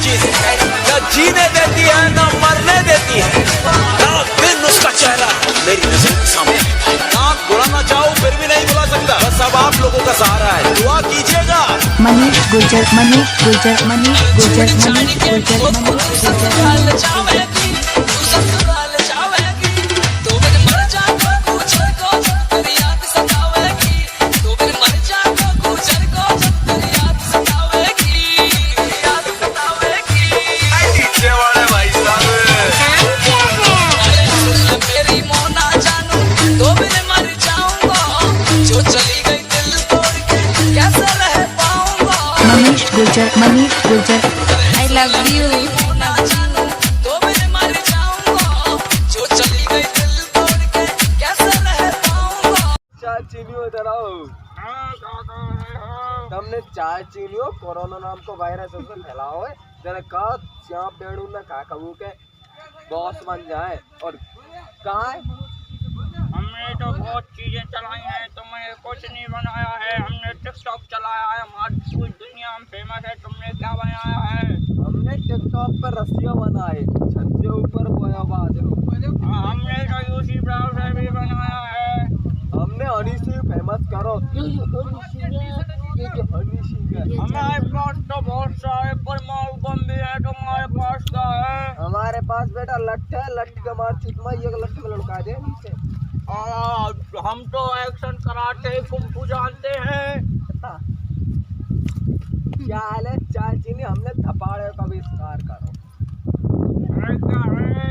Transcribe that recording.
चीज न जीने देती है न मरने देती है। रात दिन उसका चेहरा मेरी नजर के सामने। नाक बुलाना चाहूं फिर भी नहीं बुला सकता। बस अब आप लोगों का सहारा है, दुआ कीजिएगा। Manish Gurjar, Manish Gurjar, Manish Gurjar, Manish Gurjar, Manish Gurjar. Manish Gurjar, Manish Gurjar, I love you. चार चीनियों इधर आओ। तुमने चार चीनियों कोरोना नाम को वायरस उसमें फैलाओ है। जरा कहा यहाँ पेड़ू ना खा कबू के बॉस बन जाए। और कहा है हमने तो बहुत चीजें चलाई हैं, तुमने कुछ नहीं बनाया है। हमने टिकटॉक चलाया है, हमारी पूरी दुनिया में फेमस है। तुमने क्या बनाया है? हमने टिकटॉक पर रस्सियाँ बनाए, छत के ऊपर बोया बादल। हमने तो यूसी ब्राउज़र भी बनाया है। हमने हनी सिंह फेमस करो। हमारे पास तो बहुत सारे परमाणु बम भी है। तुम्हारे पास क्या है? हमारे पास बेटा लठ है, लठ के मार चुटमा एक लठ में लड़का दे नीचे। हम तो एक्शन कराटे कुंफू जानते हैं। क्या हाल है चाची ने हमने थपाड़े का भी इस्तेमाल करो। क्या है?